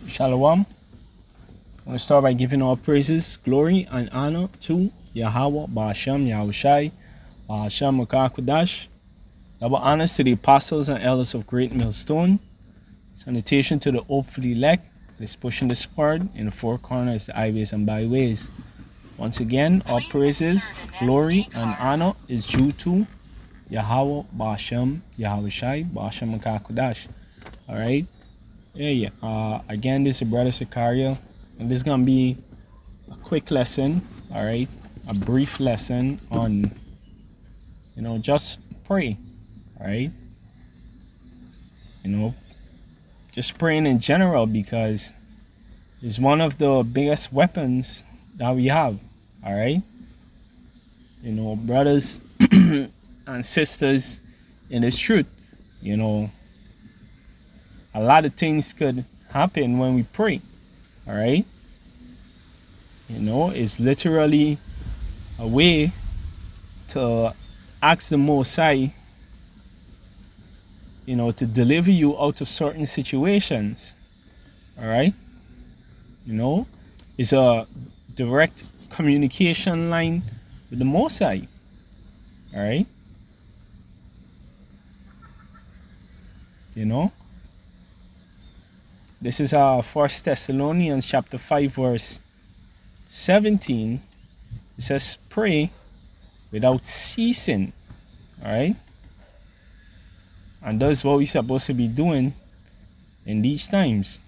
Shalom. I want to start by giving all praises, glory, and honor to Yahweh, Ba'ashem, Yahushai, Ba'ashem, Makakwadash. Double honors to the apostles and elders of Great Millstone. Salutation to the hopefully elect that is pushing the squad in the four corners, the highways and byways. Once again, all praises, glory, and honor is due to Yahweh, Ba'ashem, Yahushai, Ba'ashem, Makakwadash. Alright? Again, this is Brother Sicario, and this is going to be a quick lesson, all right? A brief lesson on, just pray, all right? Just praying in general, because it's one of the biggest weapons that we have, all right? Brothers and sisters in this truth, a lot of things could happen when we pray, all right? It's literally a way to ask the Most High, to deliver you out of certain situations, all right? It's a direct communication line with the Most High, all right? This is 1 Thessalonians chapter 5 verse 17. It says, pray without ceasing. Alright? And that's what we're supposed to be doing in these times.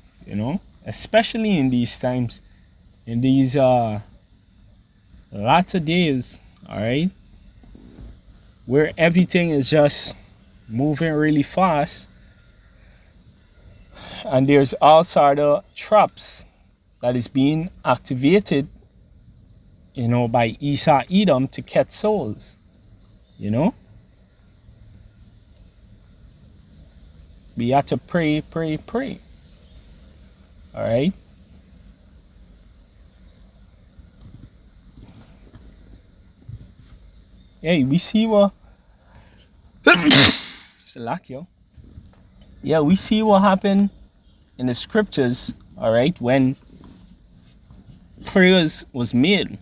Especially in these times. In these latter days. Alright? Where everything is just moving really fast. And there's all sort of traps that is being activated, by Esau Edom to catch souls. We have to pray. All right. Hey, we see what. It's a lack, yo. Yeah, we see what happened in the scriptures, all right, when prayers was made,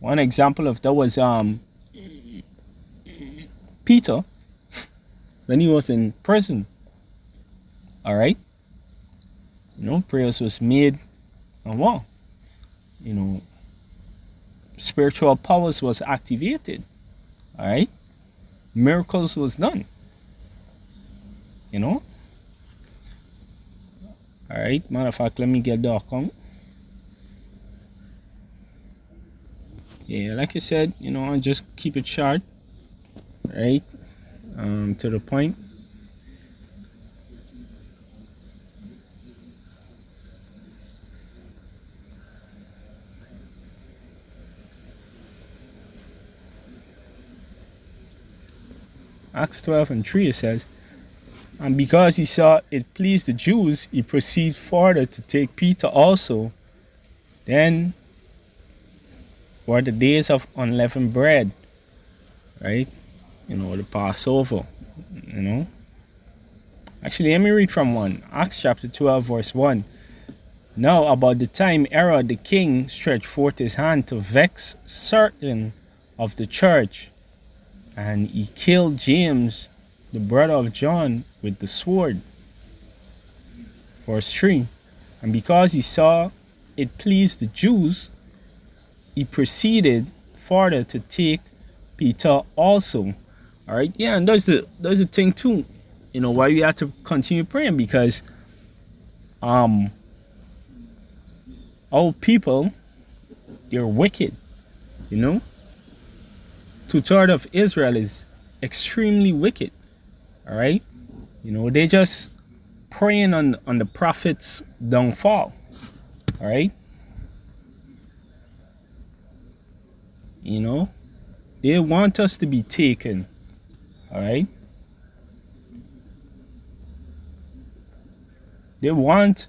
One example of that was Peter when he was in prison, all right. Prayers was made, and what? Spiritual powers was activated, all right. Miracles was done, Alright, matter of fact, let me get the account. Yeah, like I said, I just keep it short, right? To the point. Acts 12 and 3, it says, and because he saw it pleased the Jews, he proceeded further to take Peter also. Then were the days of unleavened bread, right? The Passover, Actually, let me read from one. Acts chapter 12, verse 1. Now about the time Herod the king stretched forth his hand to vex certain of the church, and he killed James, the brother of John, with the sword. Verse 3. And because he saw it pleased the Jews, he proceeded further to take Peter also. Alright, yeah, and there's the thing too, why we have to continue praying, because our people, they're wicked, 2/3 of Israel is extremely wicked. All right, they just praying on the prophet's downfall. All right, they want us to be taken. All right, they want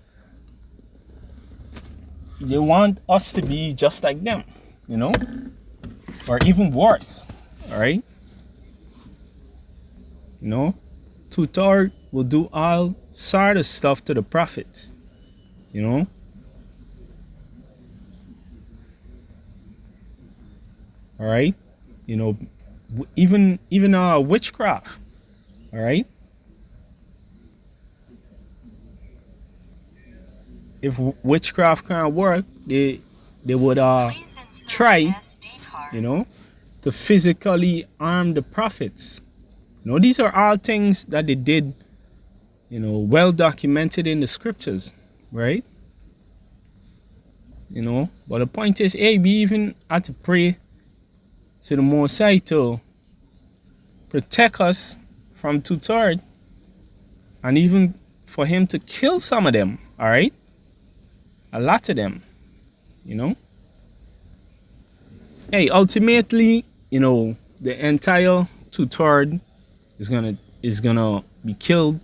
us to be just like them, or even worse. All right, two-thirds will do all sort of stuff to the prophets, you know. All right, you know, even witchcraft. All right, if witchcraft can't work, they would try, you know, to physically arm the prophets. You know, these are all things that they did, you know, well documented in the scriptures, right? You know, but the point is, hey, we even had to pray to the Most High to protect us from two-thirds, and even for him to kill some of them, all right? A lot of them, you know? Hey, ultimately, you know, the entire two-thirds is gonna be killed,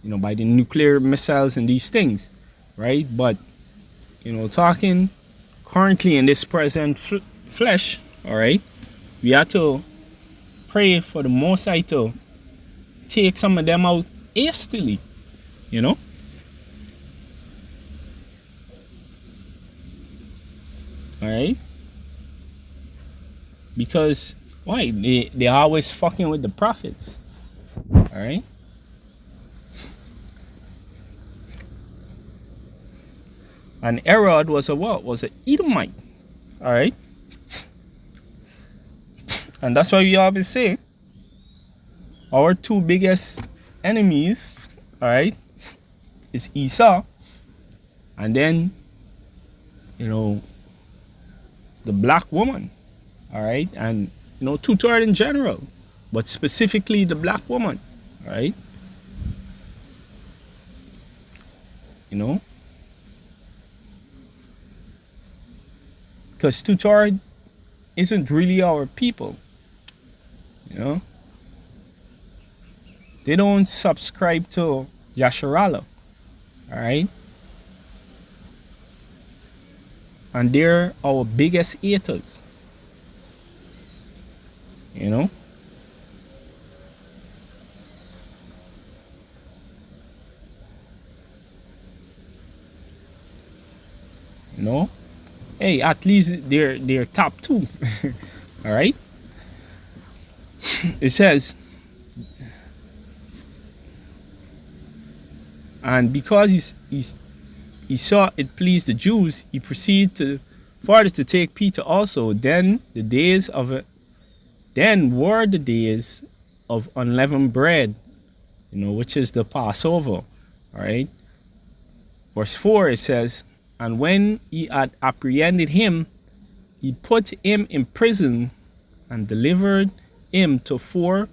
you know, by the nuclear missiles and these things, right? But, you know, talking currently in this present flesh, all right, we have to pray for the Most High to take some of them out hastily, you know. All right, because why they always fucking with the prophets, all right. And Herod was a what? Was an Edomite, all right. And that's why we always say our two biggest enemies, all right, is Esau, and then, you know, the black woman, all right, and, you know, two-thirds in general, but specifically the black woman, all right, you know, because two-thirds isn't really our people, you know. They don't subscribe to Yasharallah, all right, and they're our biggest haters, you know. You know, hey, at least they're top two. All right. It says, and because he saw it pleased the Jews, he proceeded to farther to take Peter also. Then were the days of unleavened bread, you know, which is the Passover. All right. Verse 4, it says, and when he had apprehended him, he put him in prison and delivered him to 4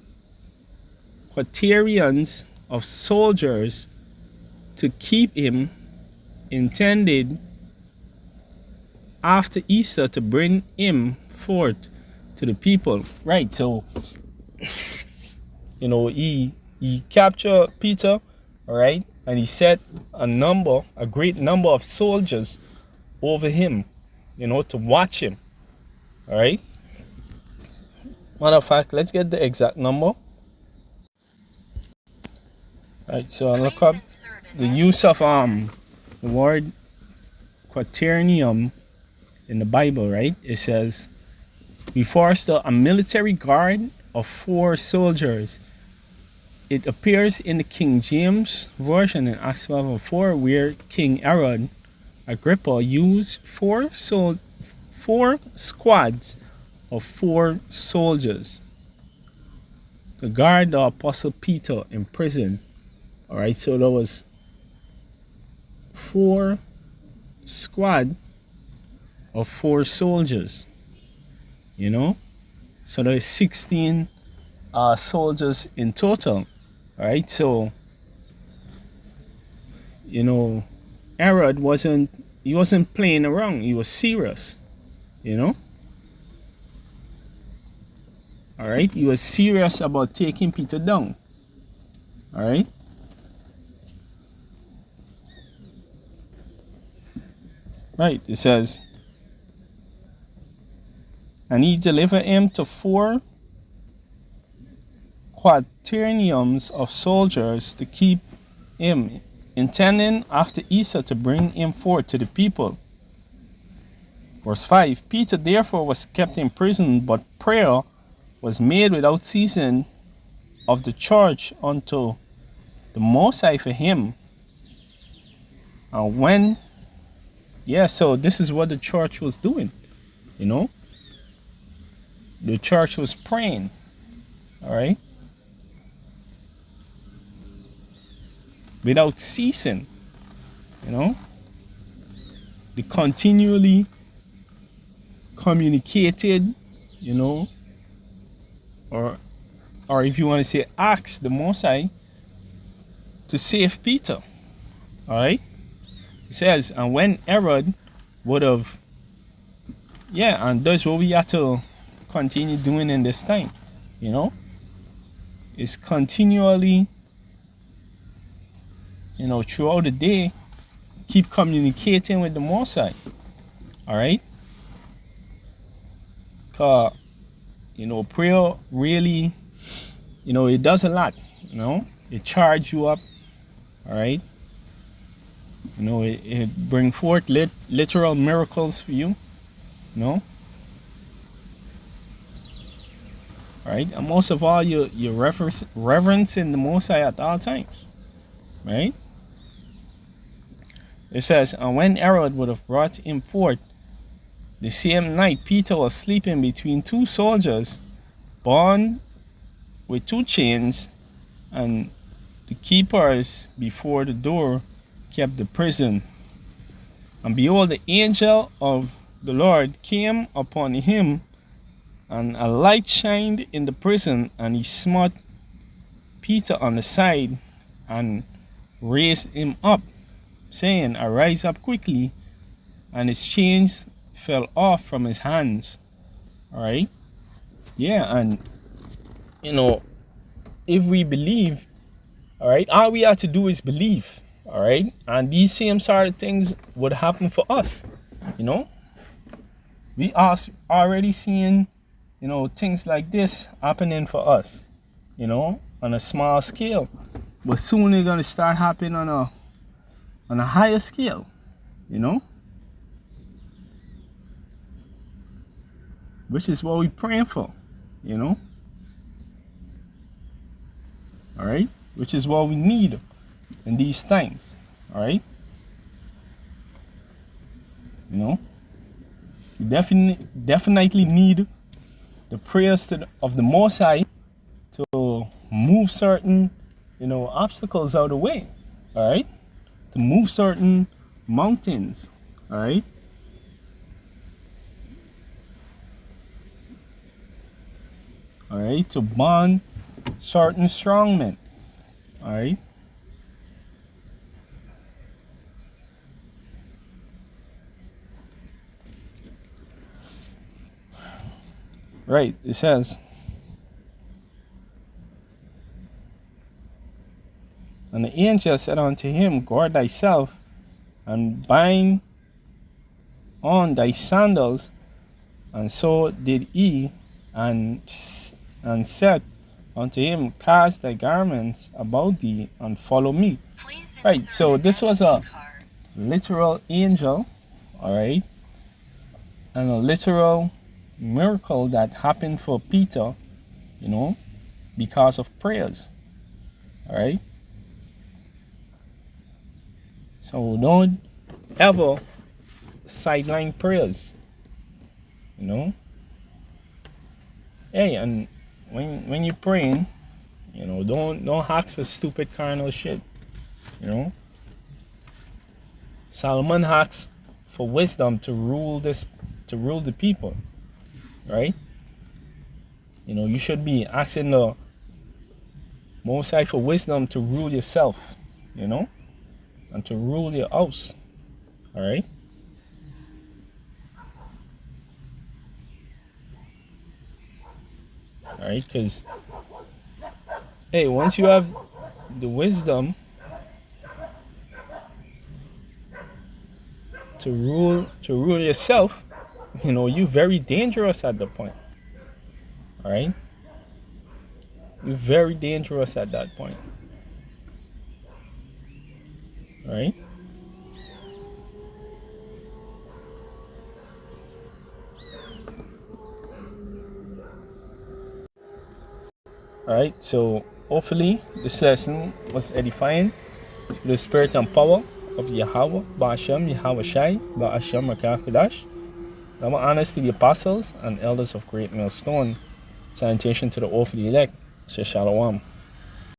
quaternions of soldiers to keep him, intended after Easter to bring him forth to the people. Right, so, you know, he captured Peter, all right, and he set a great number of soldiers over him, you know, to watch him, all right. Matter of fact, let's get the exact number. All right, so I look up the use of the word quaternium in the Bible, right? It says, we foster a military guard of 4 soldiers. It appears in the King James Version in Acts 12:4, where King Herod Agrippa used 4 squads of 4 soldiers to guard the Apostle Peter in prison. All right, so there was 4 squad of 4 soldiers, you know, so there's 16 soldiers in total. All right, so, you know, Herod wasn't playing around. He was serious, you know. All right, he was serious about taking Peter down. All right. Right, it says, and he delivered him to 4 quaternions of soldiers to keep him, intending after Easter to bring him forth to the people. Verse 5, Peter therefore was kept in prison, but prayer was made without ceasing of the church unto the Most High for him. And so this is what the church was doing, The church was praying, all right? Without ceasing, They continually communicated, or if you want to say asked the Most High to save Peter, all right? It says, and when Herod would have, and that's what we have to continue doing in this time, is continually, throughout the day, keep communicating with the Most High, all right? Because, prayer really, it does a lot, It charges you up, all right? It brings forth literal miracles for you, All right? And most of all, you reverence in the Most High at all times, right? It says, and when Herod would have brought him forth, the same night Peter was sleeping between two soldiers, bound with two chains, and the keepers before the door kept the prison. And behold, the angel of the Lord came upon him, and a light shined in the prison, and he smote Peter on the side and raised him up, saying, arise up quickly. And his chains fell off from his hands. All right? And if we believe, all right, all we have to do is believe, all right? And these same sort of things would happen for us, We are already seeing, things like this happening for us, on a small scale. But soon they're going to start happening on a higher scale, Which is what we're praying for, All right? Which is what we need in these times, all right? We definitely need the prayers of the Most High to move certain, obstacles out of the way, all right? To move certain mountains, all right? All right, to bond certain strongmen, all right? Right, it says, and the angel said unto him, guard thyself, and bind on thy sandals. And so did he, and said unto him, cast thy garments about thee, and follow me. Right, so this was a literal angel, all right, and a literal miracle that happened for Peter, because of prayers, all right? So don't ever sideline prayers, Hey, and when you're praying, don't ask for stupid carnal shit, Solomon asked for wisdom to rule the people, right? You should be asking the Most High for wisdom to rule yourself, and to rule your house, all right? All right, because, hey, once you have the wisdom to rule yourself, you're very dangerous at the point, all right? You're very dangerous at that point. Right? Alright, so hopefully this lesson was edifying to the spirit and power of Yahweh, Ba'ashem, Yahweh Shai, Ba'ashem, Rakah Our honors to the apostles and elders of Great Millstone. Salutation to the all for the elect. Shalom.